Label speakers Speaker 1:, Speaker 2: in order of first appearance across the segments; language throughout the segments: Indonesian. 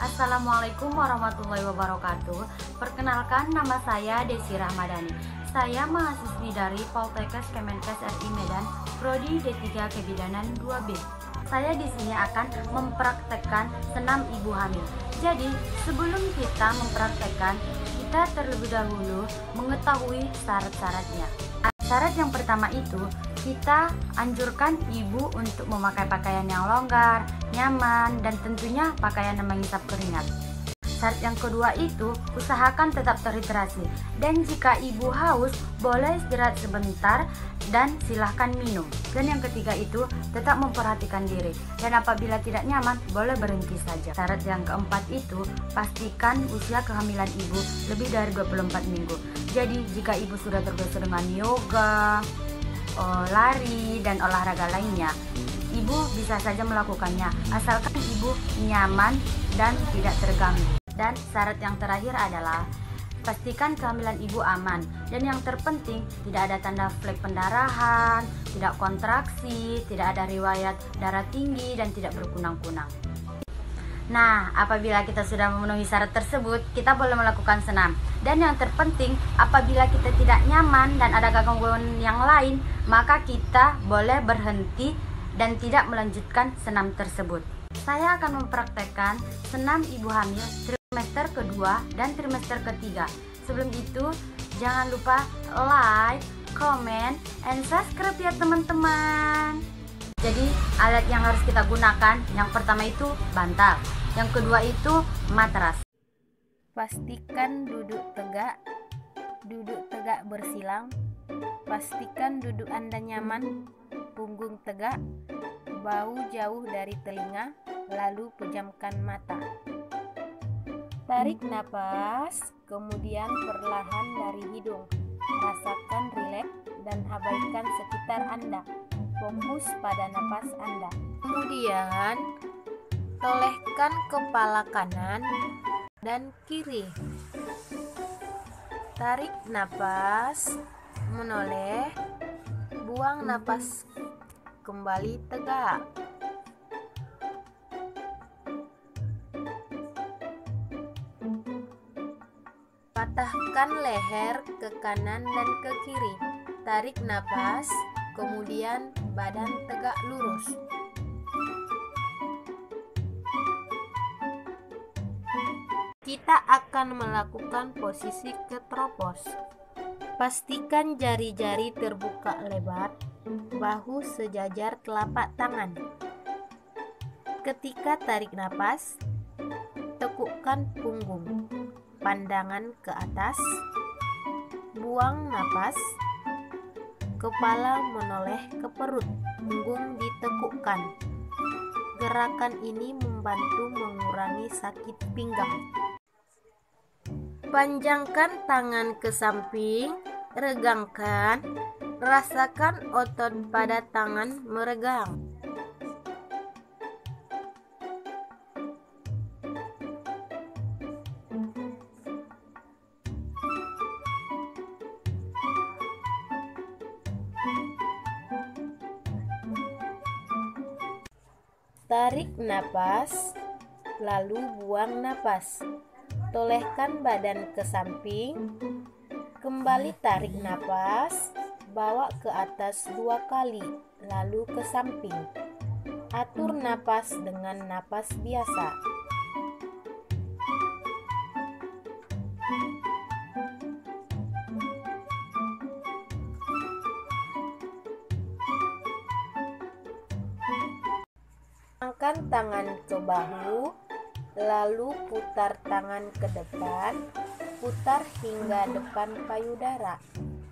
Speaker 1: Assalamualaikum warahmatullahi wabarakatuh. Perkenalkan, nama saya Desi Rahmadani. Saya mahasiswi dari Poltekkes Kemenkes RI Medan, Prodi D3 Kebidanan 2B. Saya di sini akan mempraktekkan senam ibu hamil. Jadi, sebelum kita mempraktekkan, kita terlebih dahulu mengetahui syarat-syaratnya. Syarat yang pertama itu, kita anjurkan ibu untuk memakai pakaian yang longgar, nyaman, dan tentunya pakaian yang menghisap keringat. Syarat yang kedua itu, usahakan tetap terhidrasi. Dan jika ibu haus, boleh istirahat sebentar dan silahkan minum. Dan yang ketiga itu, tetap memperhatikan diri. Dan apabila tidak nyaman, boleh berhenti saja. Syarat yang keempat itu, pastikan usia kehamilan ibu lebih dari 24 minggu. Jadi jika ibu sudah terbiasa dengan yoga, lari, dan olahraga lainnya, ibu bisa saja melakukannya asalkan ibu nyaman dan tidak terganggu. Dan syarat yang terakhir adalah pastikan kehamilan ibu aman, dan yang terpenting tidak ada tanda flek pendarahan, tidak kontraksi, tidak ada riwayat darah tinggi, dan tidak berkunang-kunang. Nah, apabila kita sudah memenuhi syarat tersebut, kita boleh melakukan senam. Dan yang terpenting, apabila kita tidak nyaman dan ada gangguan yang lain, maka kita boleh berhenti dan tidak melanjutkan senam tersebut. Saya akan mempraktekkan senam ibu hamil trimester kedua dan trimester ketiga. Sebelum itu, jangan lupa like, comment, and subscribe ya teman-teman. Jadi alat yang harus kita gunakan, yang pertama itu bantal, yang kedua itu matras.
Speaker 2: Pastikan duduk tegak bersilang. Pastikan duduk Anda nyaman, punggung tegak, bahu jauh dari telinga, lalu pejamkan mata. Tarik napas, kemudian perlahan dari hidung. Rasakan rileks dan abaikan sekitar Anda. Fokus pada napas Anda. Kemudian tolehkan kepala kanan dan kiri. Tarik napas, menoleh, buang napas, kembali tegak. Patahkan leher ke kanan dan ke kiri. Tarik napas, kemudian badan tegak lurus. Kita akan melakukan posisi ketropos. Pastikan jari-jari terbuka lebar, bahu sejajar telapak tangan. Ketika tarik napas, tekukkan punggung, pandangan ke atas, buang napas. Kepala menoleh ke perut, punggung ditekukkan. Gerakan ini membantu mengurangi sakit pinggang. Panjangkan tangan ke samping, regangkan, rasakan otot pada tangan meregang. Tarik napas, lalu buang napas. Tolehkan badan ke samping. Kembali tarik napas, bawa ke atas 2 kali, lalu ke samping. Atur napas dengan napas biasa. Angkat tangan ke bahu, lalu putar tangan ke depan, putar hingga depan payudara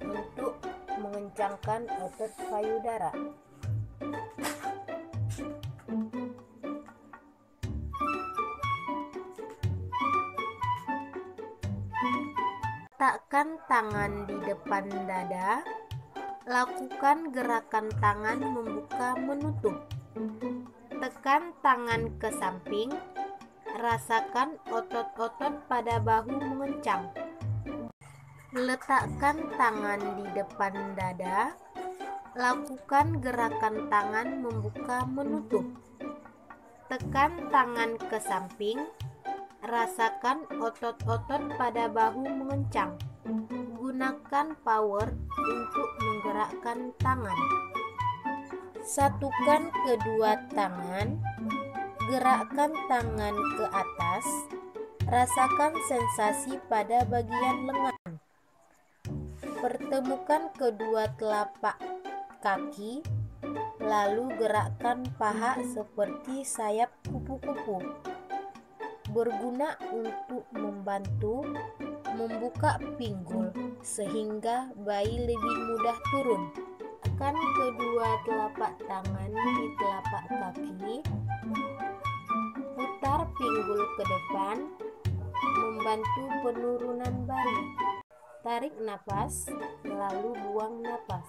Speaker 2: untuk mengencangkan otot payudara. Letakkan tangan di depan dada, lakukan gerakan tangan membuka menutup. Tekan tangan ke samping, rasakan otot-otot pada bahu mengencang. Letakkan tangan di depan dada, lakukan gerakan tangan membuka menutup. Tekan tangan ke samping, Rasakan otot-otot pada bahu mengencang. Gunakan power untuk menggerakkan tangan. Satukan kedua tangan. Gerakkan tangan ke atas. Rasakan sensasi pada bagian lengan. Pertemukan kedua telapak kaki. Lalu gerakkan paha seperti sayap kupu-kupu. Berguna untuk membantu membuka pinggul sehingga bayi lebih mudah turun. Tekan kedua telapak tangan di telapak kaki. Putar pinggul ke depan, membantu penurunan bayi. Tarik napas, lalu buang napas.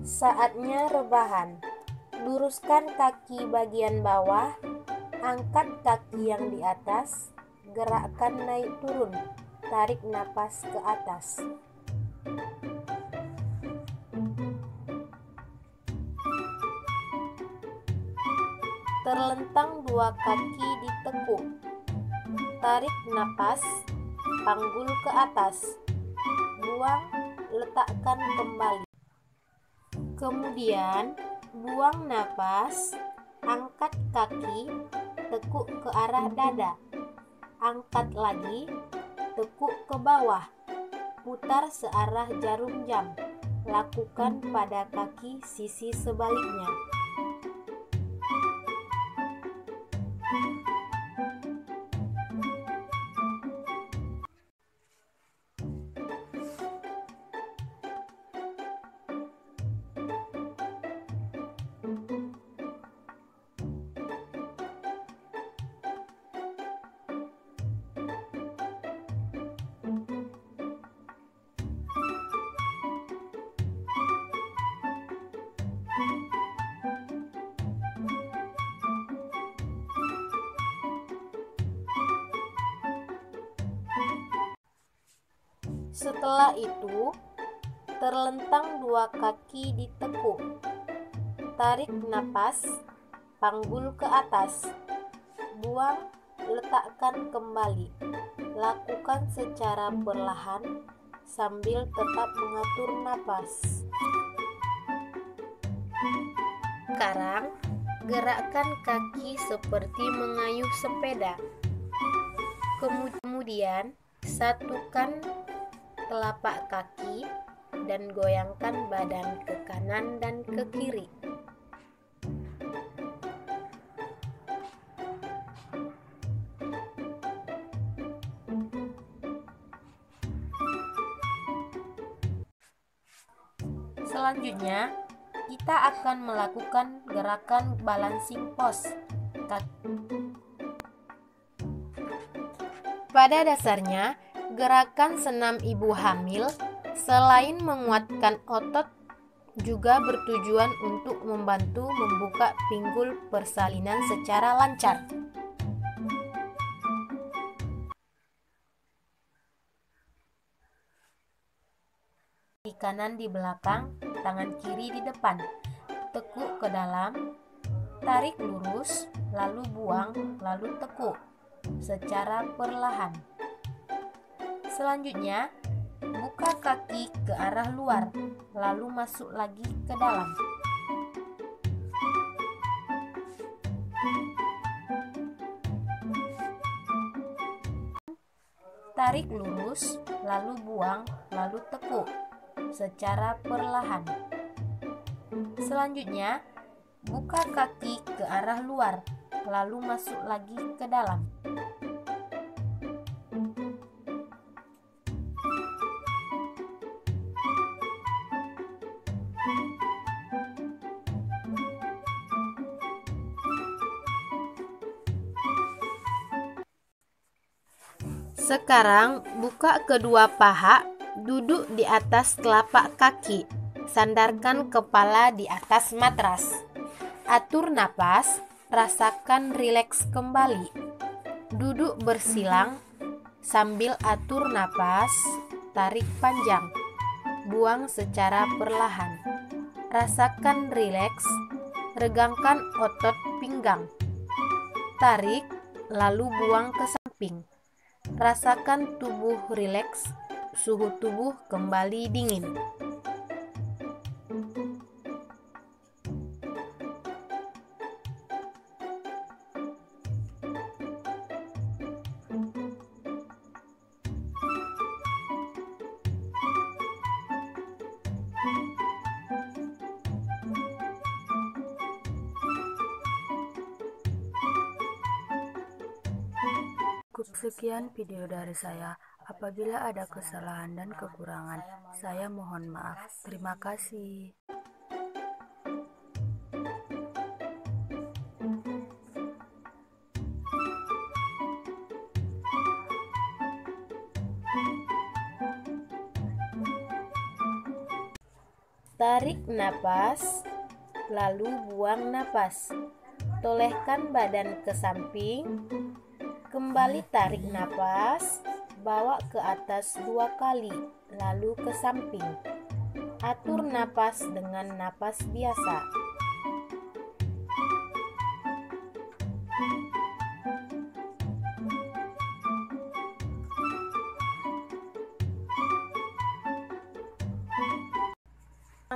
Speaker 2: Saatnya rebahan. Luruskan kaki bagian bawah, angkat kaki yang di atas, gerakkan naik turun, tarik napas ke atas. Terlentang dua kaki ditekuk. Tarik napas, panggul ke atas. Buang, letakkan kembali. Kemudian, buang napas, angkat kaki, tekuk ke arah dada. Angkat lagi, tekuk ke bawah. Putar searah jarum jam. Lakukan pada kaki sisi sebaliknya. Setelah itu, terlentang dua kaki ditekuk. Tarik napas, panggul ke atas. Buang, letakkan kembali. Lakukan secara perlahan sambil tetap mengatur napas. Sekarang, gerakkan kaki seperti mengayuh sepeda. Kemudian, satukan telapak kaki dan goyangkan badan ke kanan dan ke kiri. Selanjutnya, kita akan melakukan gerakan balancing pose. Pada dasarnya, gerakan senam ibu hamil selain menguatkan otot juga bertujuan untuk membantu membuka pinggul persalinan secara lancar. Kaki kanan di belakang, tangan kiri di depan. Tekuk ke dalam, tarik lurus, lalu buang, lalu tekuk secara perlahan. Selanjutnya, buka kaki ke arah luar, lalu masuk lagi ke dalam. Tarik lurus, lalu buang, lalu tekuk secara perlahan. Selanjutnya, buka kaki ke arah luar, lalu masuk lagi ke dalam. Sekarang buka kedua paha, duduk di atas telapak kaki, sandarkan kepala di atas matras. Atur napas, rasakan rileks kembali. Duduk bersilang sambil atur napas, tarik panjang, buang secara perlahan. Rasakan rileks, regangkan otot pinggang. Tarik, lalu buang ke samping. Rasakan tubuh rileks, suhu tubuh kembali dingin.
Speaker 1: Sekian video dari saya. Apabila ada kesalahan dan kekurangan, saya mohon maaf. Terima kasih.
Speaker 2: Tarik napas, lalu buang napas. Tolehkan badan ke samping. Kembali tarik napas, bawa ke atas 2 kali, lalu ke samping. Atur napas dengan napas biasa.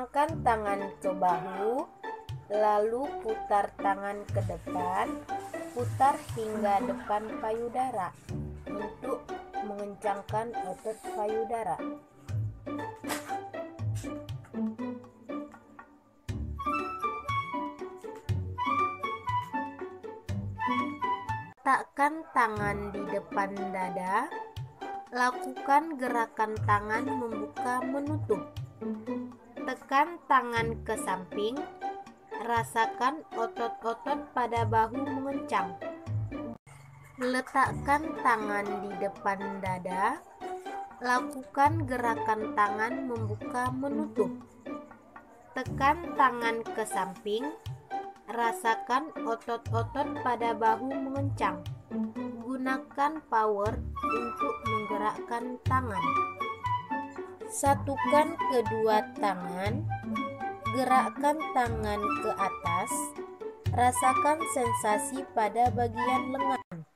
Speaker 2: Angkat tangan ke bahu, lalu putar tangan ke depan. Putar hingga depan payudara untuk mengencangkan otot payudara. Letakkan tangan di depan dada. Lakukan gerakan tangan membuka menutup. Tekan tangan ke samping. Rasakan otot-otot pada bahu mengencang. Letakkan tangan di depan dada. Lakukan gerakan tangan membuka menutup. Tekan tangan ke samping. Rasakan otot-otot pada bahu mengencang. Gunakan power untuk menggerakkan tangan. Satukan kedua tangan. Gerakkan tangan ke atas, rasakan sensasi pada bagian lengan.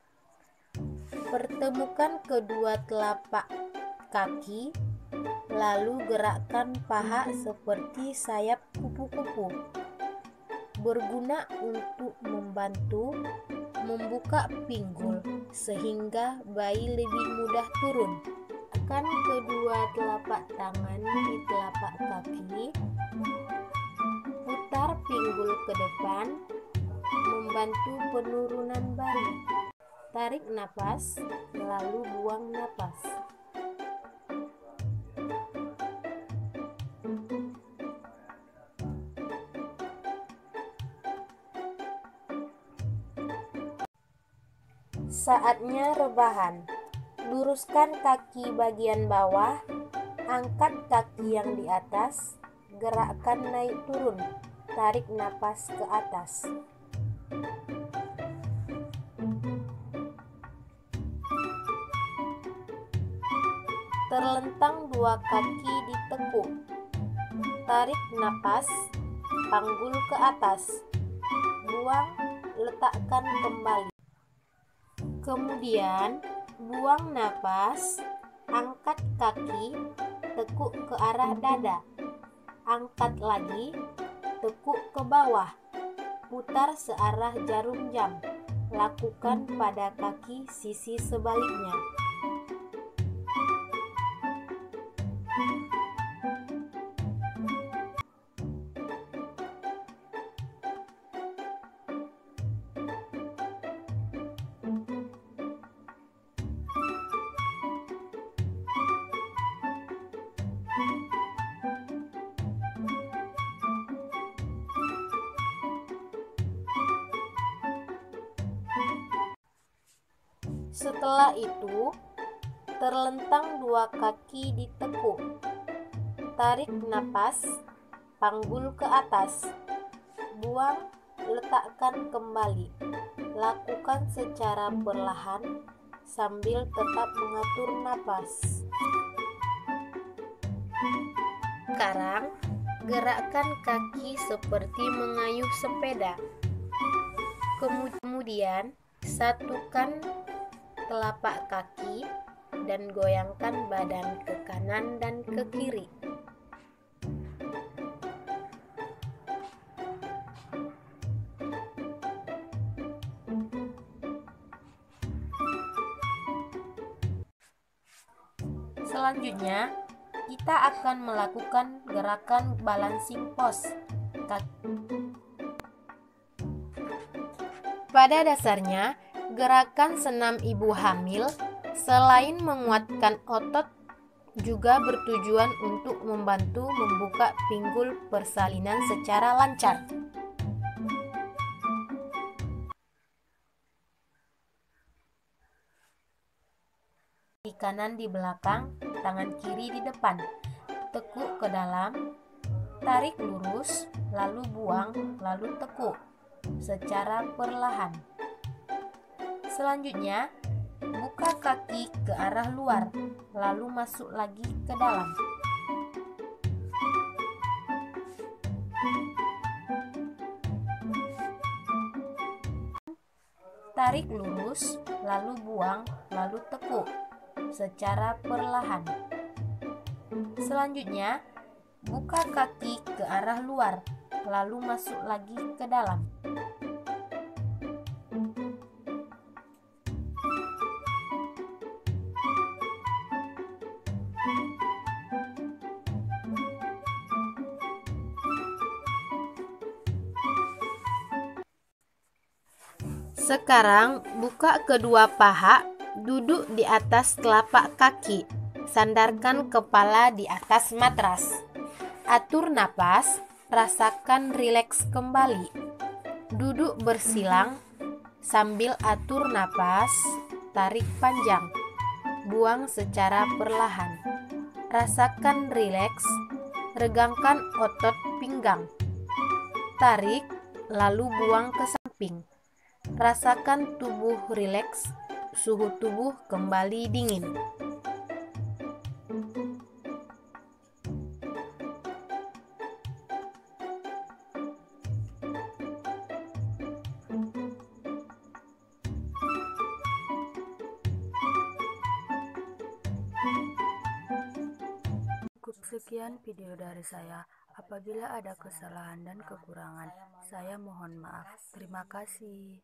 Speaker 2: Pertemukan kedua telapak kaki, lalu gerakkan paha seperti sayap kupu-kupu. Berguna untuk membantu membuka pinggul sehingga bayi lebih mudah turun. Tekan kedua telapak tangan di telapak kaki. Putar pinggul ke depan, membantu penurunan bayi. Tarik napas, lalu buang napas. Saatnya rebahan. Luruskan kaki bagian bawah, angkat kaki yang di atas. Gerakkan naik turun, tarik napas ke atas. Terlentang 2 kaki ditekuk. Tarik napas, panggul ke atas. Buang, letakkan kembali. Kemudian, buang napas, angkat kaki, tekuk ke arah dada. Angkat lagi, tekuk ke bawah, putar searah jarum jam. Lakukan pada kaki sisi sebaliknya. Setelah itu, terlentang 2 kaki ditekuk. Tarik napas, panggul ke atas. Buang, letakkan kembali. Lakukan secara perlahan sambil tetap mengatur napas. Sekarang, gerakkan kaki seperti mengayuh sepeda. Kemudian, satukan telapak kaki dan goyangkan badan ke kanan dan ke kiri. Selanjutnya, kita akan melakukan gerakan balancing pose. Pada dasarnya, gerakan senam ibu hamil selain menguatkan otot juga bertujuan untuk membantu membuka pinggul persalinan secara lancar. Kaki kanan di belakang, tangan kiri di depan. Tekuk ke dalam, tarik lurus, lalu buang, lalu tekuk secara perlahan. Selanjutnya, buka kaki ke arah luar, lalu masuk lagi ke dalam. Tarik lurus, lalu buang, lalu tekuk secara perlahan. Selanjutnya, buka kaki ke arah luar, lalu masuk lagi ke dalam. Sekarang, buka kedua paha, duduk di atas telapak kaki, sandarkan kepala di atas matras. Atur napas, rasakan rileks kembali. Duduk bersilang, sambil atur napas, tarik panjang, buang secara perlahan. Rasakan rileks, regangkan otot pinggang. Tarik, lalu buang ke samping. Rasakan tubuh rileks, suhu tubuh kembali dingin.
Speaker 1: Cukup sekian video dari saya. Apabila ada kesalahan dan kekurangan, saya mohon maaf. Terima kasih.